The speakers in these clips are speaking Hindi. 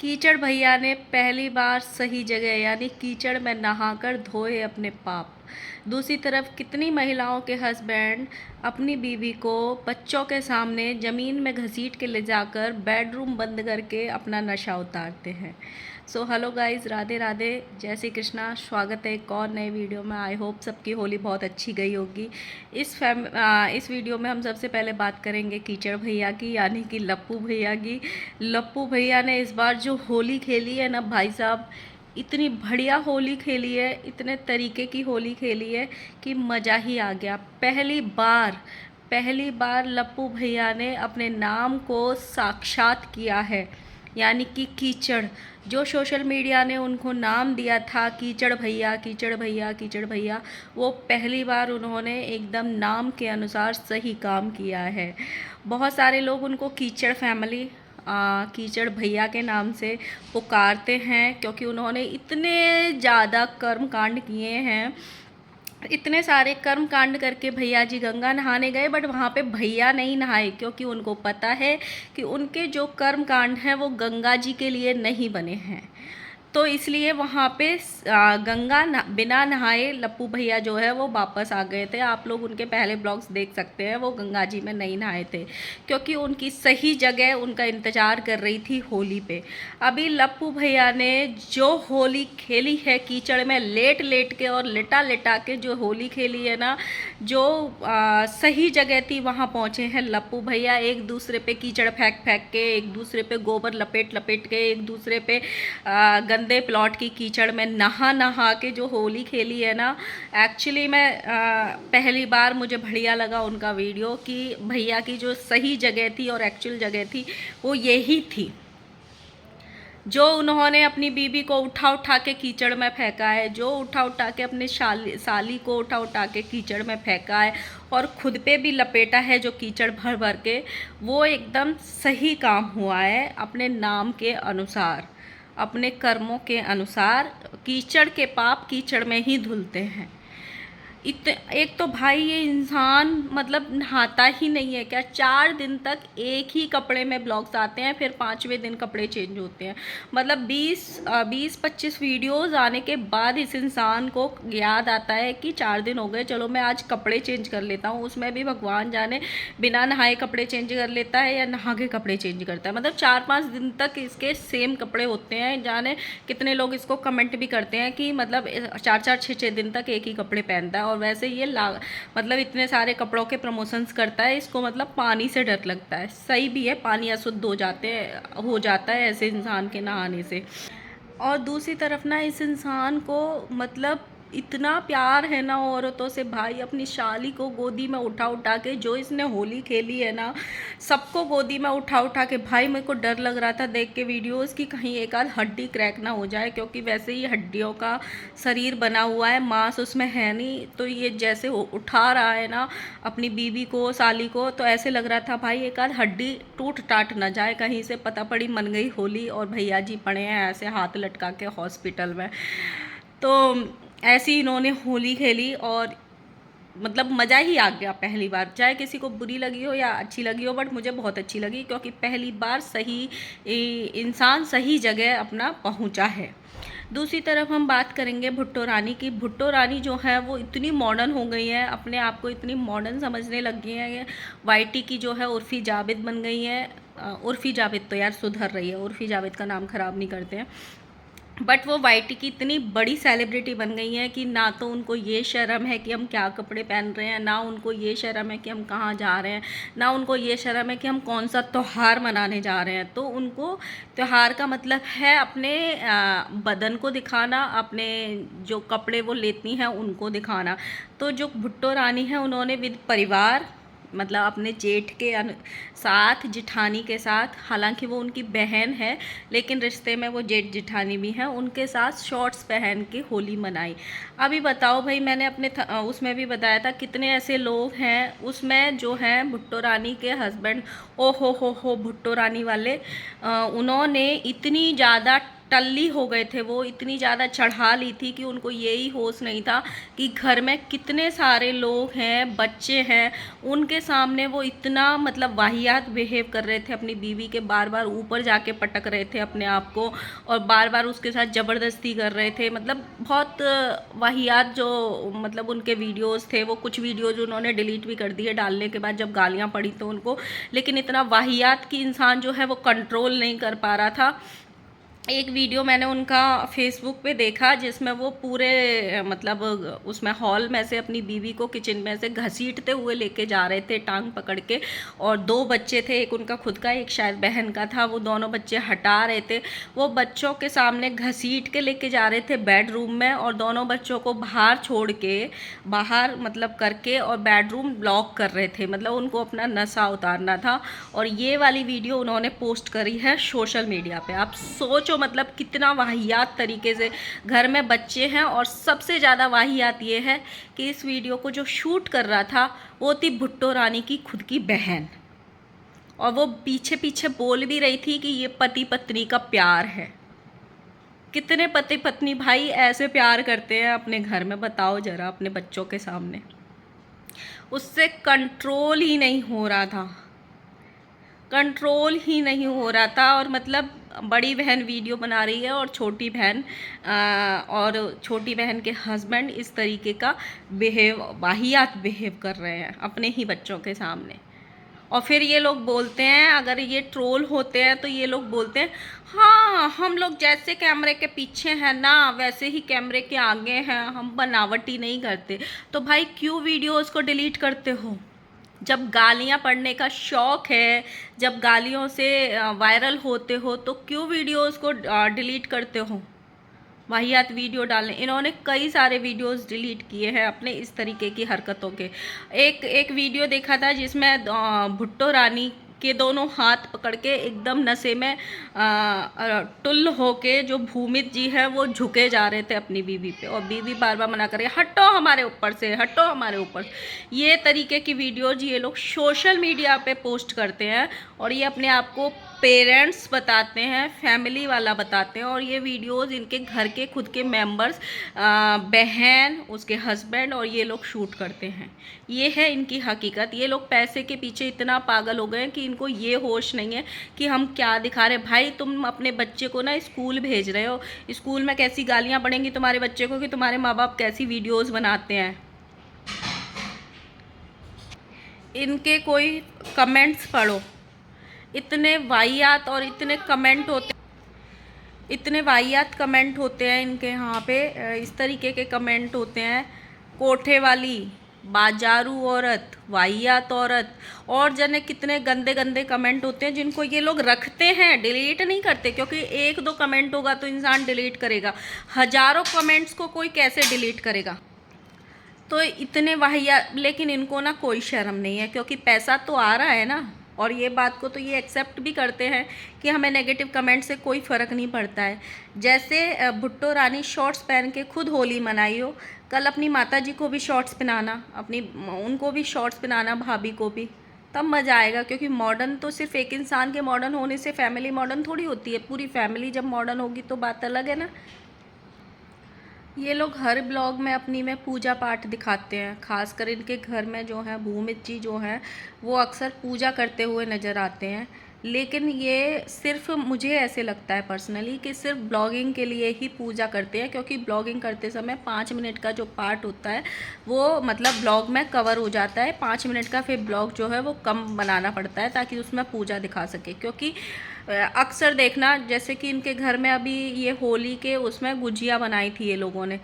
कीचड़ भैया ने पहली बार सही जगह यानी कीचड़ में नहाकर धोए अपने पाप। दूसरी तरफ कितनी महिलाओं के हस्बैंड अपनी बीवी को बच्चों के सामने ज़मीन में घसीट के ले जाकर बेडरूम बंद करके अपना नशा उतारते हैं। So hello guys, Radhe Radhe, जय श्री कृष्णा। स्वागत है एक और नए वीडियो में। आई होप सबकी होली बहुत अच्छी गई होगी। इस वीडियो में हम सबसे पहले बात करेंगे कीचड़ भैया की, यानी कि लप्पू भैया की। लप्पू भैया ने इस बार जो होली खेली है ना भाई साहब, इतनी बढ़िया होली खेली है, इतने तरीके की होली खेली है कि मज़ा ही आ गया। पहली बार लप्पू भैया ने अपने नाम को साक्षात किया है, यानी कि कीचड़। जो सोशल मीडिया ने उनको नाम दिया था कीचड़ भैया, कीचड़ भैया, कीचड़ भैया, वो पहली बार उन्होंने एकदम नाम के अनुसार सही काम किया है। बहुत सारे लोग उनको कीचड़ फैमिली, कीचड़ भैया के नाम से पुकारते हैं, क्योंकि उन्होंने इतने ज़्यादा कर्म कांड किए हैं। इतने सारे कर्म कांड करके भैया जी गंगा नहाने गए, बट वहाँ पे भैया नहीं नहाए, क्योंकि उनको पता है कि उनके जो कर्म कांड हैं वो गंगा जी के लिए नहीं बने हैं। तो इसलिए वहाँ पे बिना नहाए लप्पू भैया जो है वो वापस आ गए थे। आप लोग उनके पहले ब्लॉग्स देख सकते हैं, वो गंगा जी में नहीं नहाए थे, क्योंकि उनकी सही जगह उनका इंतज़ार कर रही थी होली पे। अभी लप्पू भैया ने जो होली खेली है कीचड़ में लेट लेट के और लेटा लेटा के जो होली खेली है ना, जो सही जगह थी वहाँ पहुँचे हैं लप्पू भैया। एक दूसरे पे कीचड़ फेंक फेंक के, एक दूसरे पे गोबर लपेट लपेट के, एक दूसरे पे गंदे प्लॉट की कीचड़ में नहा नहा के जो होली खेली है ना, एक्चुअली मैं पहली बार मुझे बढ़िया लगा उनका वीडियो कि भैया की जो सही जगह थी और एक्चुअल जगह थी वो यही थी। जो उन्होंने अपनी बीबी को उठा उठा के कीचड़ में फेंका है, जो उठा उठा के अपनी साली को उठा उठा के कीचड़ में फेंका है, और खुद पे भी लपेटा है जो कीचड़ भर भर के, वो एकदम सही काम हुआ है अपने नाम के अनुसार, अपने कर्मों के अनुसार। कीचड़ के पाप कीचड़ में ही धुलते हैं। एक तो भाई ये इंसान मतलब नहाता ही नहीं है क्या? 4 दिन तक एक ही कपड़े में ब्लॉग्स आते हैं, फिर 5वें दिन कपड़े चेंज होते हैं। मतलब 20-25 वीडियोस आने के बाद इस इंसान को याद आता है कि 4 दिन हो गए, चलो मैं आज कपड़े चेंज कर लेता हूँ। उसमें भी भगवान जाने बिना नहाए कपड़े चेंज कर लेता है या नहा के कपड़े चेंज करता है। मतलब 4-5 दिन तक इसके सेम कपड़े होते हैं। जाने कितने लोग इसको कमेंट भी करते हैं कि मतलब 4-4 6-6 दिन तक एक ही कपड़े पहनता है। और वैसे ये मतलब इतने सारे कपड़ों के प्रमोशंस करता है, इसको मतलब पानी से डर लगता है। सही भी है, पानी अशुद्ध हो जाता है ऐसे इंसान के नहाने से। और दूसरी तरफ ना इस इंसान को मतलब इतना प्यार है ना औरतों से भाई, अपनी शाली को गोदी में उठा उठा के, जो इसने होली खेली है ना, सबको गोदी में उठा उठा के। भाई मेरे को डर लग रहा था देख के वीडियोस कि कहीं एक आध हड्डी क्रैक ना हो जाए, क्योंकि वैसे ही हड्डियों का शरीर बना हुआ है, मांस उसमें है नहीं। तो ये जैसे उठा रहा है ना अपनी बीवी को, साली को, तो ऐसे लग रहा था भाई एक आध हड्डी टूट टाट ना जाए कहीं से। पता पड़ी मन गई होली और भैया जी पड़े हैं ऐसे हाथ लटका के हॉस्पिटल में। तो ऐसी इन्होंने होली खेली और मतलब मज़ा ही आ गया पहली बार। चाहे किसी को बुरी लगी हो या अच्छी लगी हो, बट मुझे बहुत अच्छी लगी, क्योंकि पहली बार सही इंसान सही जगह अपना पहुंचा है। दूसरी तरफ हम बात करेंगे भुट्टो रानी की। भुट्टो रानी जो है वो इतनी मॉडर्न हो गई है, अपने आप को इतनी मॉडर्न समझने लग गई है। वाईटी की जो है उर्फ़ी जावेद बन गई है। उर्फ़ी जावेद तो यार सुधर रही है, उर्फ़ी जावेद का नाम ख़राब नहीं करते हैं। बट वो वाईटी की इतनी बड़ी सेलिब्रिटी बन गई है कि ना तो उनको ये शर्म है कि हम क्या कपड़े पहन रहे हैं, ना उनको ये शर्म है कि हम कहाँ जा रहे हैं, ना उनको ये शर्म है कि हम कौन सा त्यौहार मनाने जा रहे हैं। तो उनको त्यौहार का मतलब है अपने बदन को दिखाना, अपने जो कपड़े वो लेती हैं उनको दिखाना। तो जो भुट्टो रानी है उन्होंने विद परिवार, मतलब अपने जेठ के साथ, जिठानी के साथ, हालांकि वो उनकी बहन है लेकिन रिश्ते में वो जेठ जिठानी भी हैं, उनके साथ शॉर्ट्स पहन के होली मनाई। अभी बताओ भाई, मैंने अपने उसमें भी बताया था कितने ऐसे लोग हैं उसमें जो हैं भुट्टो रानी के हस्बैंड। ओ हो भुट्टो रानी वाले, उन्होंने इतनी ज़्यादा टल्ली हो गए थे, वो इतनी ज़्यादा चढ़ा ली थी कि उनको यही होश नहीं था कि घर में कितने सारे लोग हैं, बच्चे हैं, उनके सामने वो इतना मतलब वाहियात बिहेव कर रहे थे अपनी बीवी के, बार बार ऊपर जाके पटक रहे थे अपने आप को और बार बार उसके साथ ज़बरदस्ती कर रहे थे। मतलब बहुत वाहियात जो मतलब उनके वीडियोस थे, वो कुछ वीडियोज उन्होंने डिलीट भी कर दिए डालने के बाद जब गालियाँ पड़ी तो उनको, लेकिन इतना वाहियात कि इंसान जो है वो कंट्रोल नहीं कर पा रहा था। एक वीडियो मैंने उनका फेसबुक पे देखा जिसमें वो पूरे मतलब उसमें हॉल में से अपनी बीवी को किचन में से घसीटते हुए लेके जा रहे थे टांग पकड़ के, और 2 बच्चे थे, एक उनका खुद का एक शायद बहन का था, वो दोनों बच्चे हटा रहे थे, वो बच्चों के सामने घसीट के लेके जा रहे थे बेडरूम में, और दोनों बच्चों को बाहर छोड़ के, बाहर मतलब करके, और बेडरूम ब्लॉक कर रहे थे, मतलब उनको अपना नशा उतारना था। और ये वाली वीडियो उन्होंने पोस्ट करी है सोशल मीडिया पे। आप सोचो मतलब कितना वाहियात तरीके से घर में बच्चे हैं, और सबसे ज़्यादा वाहियात ये है कि इस वीडियो को जो शूट कर रहा था वो थी भुट्टो रानी की खुद की बहन, और वो पीछे पीछे बोल भी रही थी कि ये पति पत्नी का प्यार है। कितने पति पत्नी भाई ऐसे प्यार करते हैं अपने घर में, बताओ ज़रा अपने बच्चों के सामने। उससे कंट्रोल ही नहीं हो रहा था, कंट्रोल ही नहीं हो रहा था। और मतलब बड़ी बहन वीडियो बना रही है और छोटी बहन के हस्बैंड इस तरीके का वाहियात बिहेव कर रहे हैं अपने ही बच्चों के सामने। और फिर ये लोग बोलते हैं, अगर ये ट्रोल होते हैं तो ये लोग बोलते हैं हाँ हम लोग जैसे कैमरे के पीछे हैं ना वैसे ही कैमरे के आगे हैं, हम बनावटी नहीं करते। तो भाई क्यों वीडियोज़ को डिलीट करते हो? जब गालियाँ पढ़ने का शौक़ है, जब गालियों से वायरल होते हो, तो क्यों वीडियोस को डिलीट करते हो? वाहियात वीडियो डालने, इन्होंने कई सारे वीडियोस डिलीट किए हैं अपने इस तरीके की हरकतों के। एक वीडियो देखा था जिसमें भुट्टो रानी के दोनों हाथ पकड़ के एकदम नशे में टुल्ल होके जो भूमित जी है वो झुके जा रहे थे अपनी बीवी पे, और बीवी बार बार मना कर रही है हटो हमारे ऊपर से, हटो हमारे ऊपर से। ये तरीके की वीडियोज ये लोग सोशल मीडिया पे पोस्ट करते हैं, और ये अपने आप को पेरेंट्स बताते हैं, फैमिली वाला बताते हैं, और ये वीडियोस इनके घर के खुद के मेंबर्स, बहन, उसके हस्बैंड, और ये लोग शूट करते हैं। ये है इनकी हकीकत। ये लोग पैसे के पीछे इतना पागल हो गए हैं कि इनको ये होश नहीं है कि हम क्या दिखा रहे। भाई तुम अपने बच्चे को ना स्कूल भेज रहे हो, स्कूल में कैसी गालियाँ पड़ेंगी तुम्हारे बच्चे को कि तुम्हारे माँ बाप कैसी वीडियोज़ बनाते हैं। इनके कोई कमेंट्स पढ़ो, इतने वाहियात और इतने वाहियात कमेंट होते हैं इनके यहाँ पे। इस तरीके के कमेंट होते हैं, कोठे वाली, बाजारू औरत, वाहियात औरत, और जाने कितने गंदे गंदे कमेंट होते हैं जिनको ये लोग रखते हैं, डिलीट नहीं करते। क्योंकि 1-2 कमेंट होगा तो इंसान डिलीट करेगा, हज़ारों कमेंट्स को कोई कैसे डिलीट करेगा? तो इतने वाहियात, लेकिन इनको ना कोई शर्म नहीं है, क्योंकि पैसा तो आ रहा है ना। और ये बात को तो ये एक्सेप्ट भी करते हैं कि हमें नेगेटिव कमेंट से कोई फ़र्क नहीं पड़ता है। जैसे भुट्टो रानी शॉर्ट्स पहन के खुद होली मनाई हो, कल अपनी माता जी को भी शॉर्ट्स पहनाना, उनको भी शॉर्ट्स पहनाना, भाभी को भी, तब मज़ा आएगा। क्योंकि मॉडर्न तो सिर्फ एक इंसान के मॉडर्न होने से फैमिली मॉडर्न थोड़ी होती है, पूरी फैमिली जब मॉडर्न होगी तो बात अलग है ना। ये लोग हर ब्लॉग में अपनी में पूजा पाठ दिखाते हैं, खासकर इनके घर में जो है भूमित जी जो हैं वो अक्सर पूजा करते हुए नज़र आते हैं। लेकिन ये सिर्फ, मुझे ऐसे लगता है पर्सनली कि सिर्फ ब्लॉगिंग के लिए ही पूजा करते हैं, क्योंकि ब्लॉगिंग करते समय 5 मिनट का जो पार्ट होता है वो मतलब ब्लॉग में कवर हो जाता है। 5 मिनट का फिर ब्लॉग जो है वो कम बनाना पड़ता है ताकि उसमें पूजा दिखा सके। क्योंकि अक्सर देखना, जैसे कि इनके घर में अभी ये होली के उसमें गुजिया बनाई थी ये लोगों ने,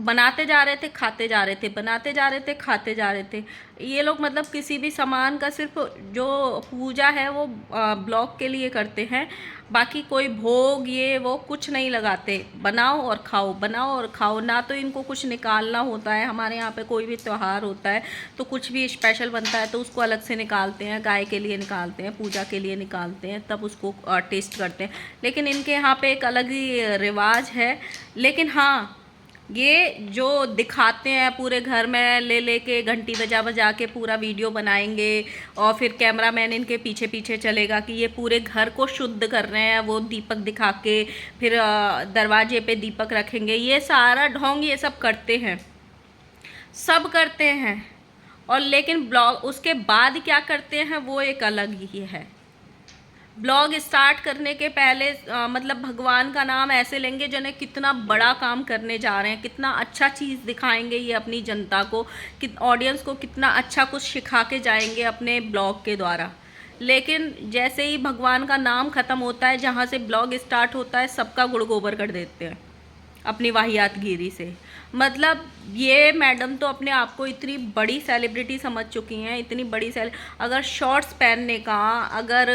बनाते जा रहे थे खाते जा रहे थे, बनाते जा रहे थे खाते जा रहे थे। ये लोग मतलब किसी भी सामान का सिर्फ जो पूजा है वो ब्लॉग के लिए करते हैं, बाकी कोई भोग ये वो कुछ नहीं लगाते। बनाओ और खाओ, बनाओ और खाओ। ना तो इनको कुछ निकालना होता है। हमारे यहाँ पे कोई भी त्यौहार होता है तो कुछ भी स्पेशल बनता है तो उसको अलग से निकालते हैं, गाय के लिए निकालते हैं, पूजा के लिए निकालते हैं, तब उसको टेस्ट करते हैं। लेकिन इनके यहाँ पे एक अलग ही रिवाज है। लेकिन हाँ, ये जो दिखाते हैं पूरे घर में ले लेके घंटी बजा बजा के पूरा वीडियो बनाएंगे और फिर कैमरामैन इनके पीछे पीछे चलेगा कि ये पूरे घर को शुद्ध कर रहे हैं, वो दीपक दिखा के फिर दरवाजे पे दीपक रखेंगे, ये सारा ढोंग ये सब करते हैं, सब करते हैं। और लेकिन ब्लॉग उसके बाद क्या करते हैं वो एक अलग ही है। ब्लॉग स्टार्ट करने के पहले मतलब भगवान का नाम ऐसे लेंगे जिन्हें कितना बड़ा काम करने जा रहे हैं, कितना अच्छा चीज़ दिखाएंगे ये अपनी जनता को, कि ऑडियंस को कितना अच्छा कुछ सिखा के जाएंगे अपने ब्लॉग के द्वारा। लेकिन जैसे ही भगवान का नाम ख़त्म होता है, जहाँ से ब्लॉग स्टार्ट होता है, सबका गुड़ गोबर कर देते हैं अपनी वाहियातगिरी से। मतलब ये मैडम तो अपने आप को इतनी बड़ी सेलिब्रिटी समझ चुकी हैं, इतनी बड़ी अगर शॉर्ट्स पहनने का, अगर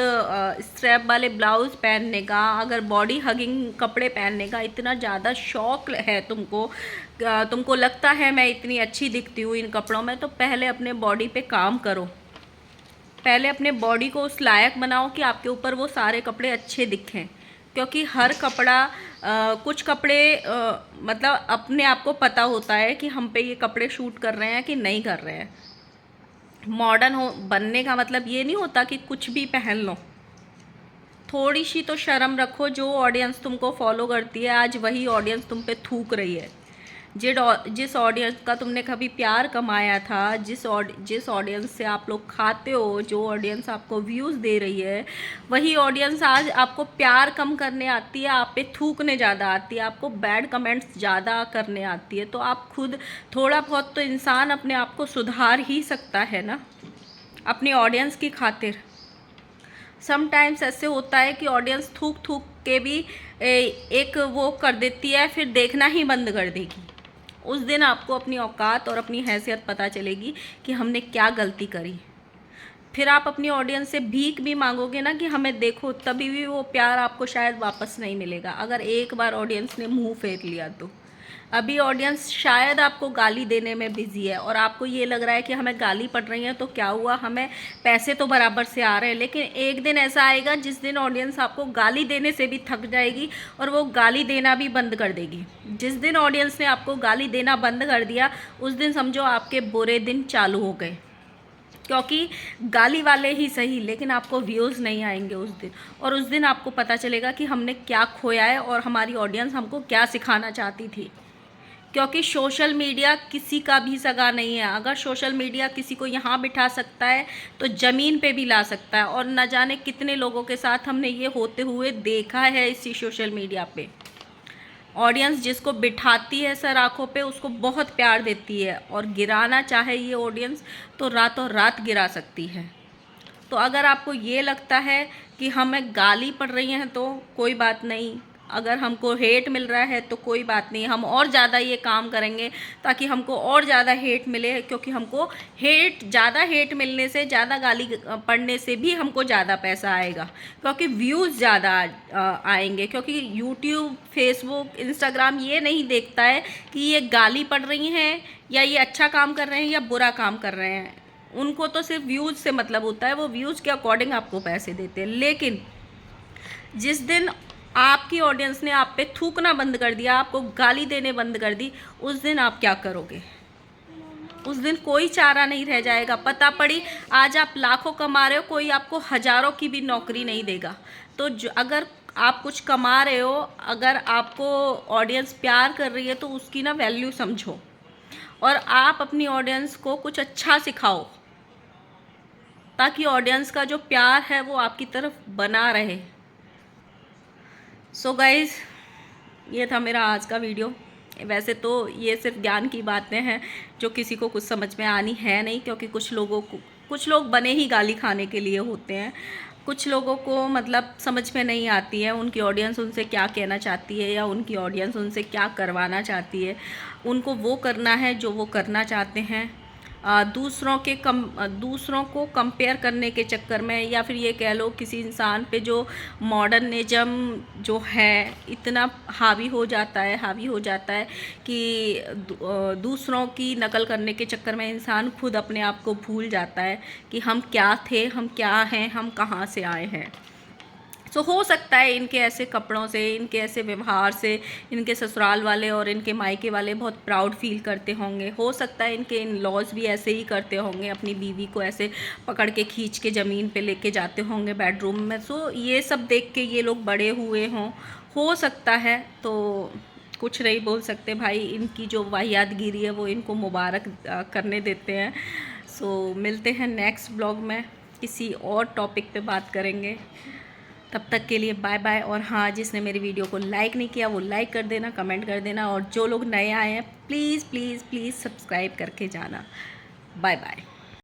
स्ट्रैप वाले ब्लाउज पहनने का, अगर बॉडी हगिंग कपड़े पहनने का इतना ज़्यादा शौक है तुमको, तुमको लगता है मैं इतनी अच्छी दिखती हूँ इन कपड़ों में, तो पहले अपने बॉडी पे काम करो। पहले अपने बॉडी को उस लायक बनाओ कि आपके ऊपर वो सारे कपड़े अच्छे दिखें। क्योंकि हर कपड़ा कुछ कपड़े मतलब अपने आप को पता होता है कि हम पे ये कपड़े शूट कर रहे हैं कि नहीं कर रहे हैं। मॉडर्न हो बनने का मतलब ये नहीं होता कि कुछ भी पहन लो। थोड़ी सी तो शर्म रखो। जो ऑडियंस तुमको फॉलो करती है, आज वही ऑडियंस तुम पे थूक रही है। जिस ऑडियंस का तुमने कभी प्यार कमाया था, जिस ऑडियंस से आप लोग खाते हो, जो ऑडियंस आपको व्यूज़ दे रही है, वही ऑडियंस आज आपको प्यार कम करने आती है, आप पे थूकने ज़्यादा आती है, आपको बैड कमेंट्स ज़्यादा करने आती है। तो आप खुद थोड़ा बहुत तो इंसान अपने आप को सुधार ही सकता है ना, अपनी ऑडियंस की खातिर। समटाइम्स ऐसे होता है कि ऑडियंस थूक थूक के भी एक वो कर देती है, फिर देखना ही बंद कर देगी। उस दिन आपको अपनी औकात और अपनी हैसियत पता चलेगी कि हमने क्या गलती करी। फिर आप अपनी ऑडियंस से भीख भी मांगोगे ना कि हमें देखो, तभी भी वो प्यार आपको शायद वापस नहीं मिलेगा, अगर एक बार ऑडियंस ने मुंह फेर लिया तो। अभी ऑडियंस शायद आपको गाली देने में बिजी है और आपको ये लग रहा है कि हमें गाली पड़ रही है तो क्या हुआ, हमें पैसे तो बराबर से आ रहे हैं। लेकिन एक दिन ऐसा आएगा जिस दिन ऑडियंस आपको गाली देने से भी थक जाएगी और वो गाली देना भी बंद कर देगी। जिस दिन ऑडियंस ने आपको गाली देना बंद कर दिया, उस दिन समझो आपके बुरे दिन चालू हो गए। क्योंकि गाली वाले ही सही, लेकिन आपको व्यूज़ नहीं आएंगे उस दिन। और उस दिन आपको पता चलेगा कि हमने क्या खोया है और हमारी ऑडियंस हमको क्या सिखाना चाहती थी। क्योंकि सोशल मीडिया किसी का भी सगा नहीं है। अगर सोशल मीडिया किसी को यहाँ बिठा सकता है तो ज़मीन पे भी ला सकता है। और न जाने कितने लोगों के साथ हमने ये होते हुए देखा है इसी सोशल मीडिया पे। ऑडियंस जिसको बिठाती है सर आँखों पे, उसको बहुत प्यार देती है, और गिराना चाहे ये ऑडियंस तो रातों रात गिरा सकती है। तो अगर आपको ये लगता है कि हमें गाली पड़ रही है तो कोई बात नहीं, अगर हमको हेट मिल रहा है तो कोई बात नहीं, हम और ज़्यादा ये काम करेंगे ताकि हमको और ज़्यादा हेट मिले। क्योंकि हमको ज़्यादा हेट मिलने से, ज़्यादा गाली पड़ने से भी हमको ज़्यादा पैसा आएगा, क्योंकि व्यूज़ ज़्यादा आएंगे। क्योंकि यूट्यूब, फेसबुक, इंस्टाग्राम ये नहीं देखता है कि ये गाली पड़ रही हैं या ये अच्छा काम कर रहे हैं या बुरा काम कर रहे हैं। उनको तो सिर्फ व्यूज़ से मतलब होता है, वो व्यूज़ के अकॉर्डिंग आपको पैसे देते हैं। लेकिन जिस दिन आपकी ऑडियंस ने आप पे थूकना बंद कर दिया, आपको गाली देने बंद कर दी, उस दिन आप क्या करोगे? उस दिन कोई चारा नहीं रह जाएगा। पता पड़ी आज आप लाखों कमा रहे हो, कोई आपको हज़ारों की भी नौकरी नहीं देगा। तो अगर आप कुछ कमा रहे हो, अगर आपको ऑडियंस प्यार कर रही है तो उसकी ना वैल्यू समझो, और आप अपनी ऑडियंस को कुछ अच्छा सिखाओ ताकि ऑडियंस का जो प्यार है वो आपकी तरफ बना रहे। सो गाइज़, ये था मेरा आज का वीडियो। वैसे तो ये सिर्फ ज्ञान की बातें हैं जो किसी को कुछ समझ में आनी है नहीं, क्योंकि कुछ लोग बने ही गाली खाने के लिए होते हैं। कुछ लोगों को मतलब समझ में नहीं आती है उनकी ऑडियंस उनसे क्या कहना चाहती है या उनकी ऑडियंस उनसे क्या करवाना चाहती है। उनको वो करना है जो वो करना चाहते हैं। दूसरों को कंपेयर करने के चक्कर में, या फिर ये कह लो किसी इंसान पे जो मॉडर्निज्म जो है इतना हावी हो जाता है कि दूसरों की नकल करने के चक्कर में इंसान खुद अपने आप को भूल जाता है कि हम क्या थे, हम क्या हैं, हम कहाँ से आए हैं। सो हो सकता है इनके ऐसे कपड़ों से, इनके ऐसे व्यवहार से इनके ससुराल वाले और इनके मायके वाले बहुत प्राउड फील करते होंगे। हो सकता है इनके इन लॉज भी ऐसे ही करते होंगे, अपनी बीवी को ऐसे पकड़ के खींच के ज़मीन पे लेके जाते होंगे बेडरूम में। सो ये सब देख के ये लोग बड़े हुए हों, हो सकता है। तो कुछ नहीं बोल सकते भाई, इनकी जो वाहियातगिरी है वो इनको मुबारक करने देते हैं। सो मिलते हैं नेक्स्ट ब्लॉग में, किसी और टॉपिक पे बात करेंगे। तब तक के लिए बाय बाय। और हाँ, जिसने मेरी वीडियो को लाइक नहीं किया वो लाइक कर देना, कमेंट कर देना, और जो लोग नए आए हैं प्लीज़ प्लीज़ प्लीज़ सब्सक्राइब करके जाना। Bye bye.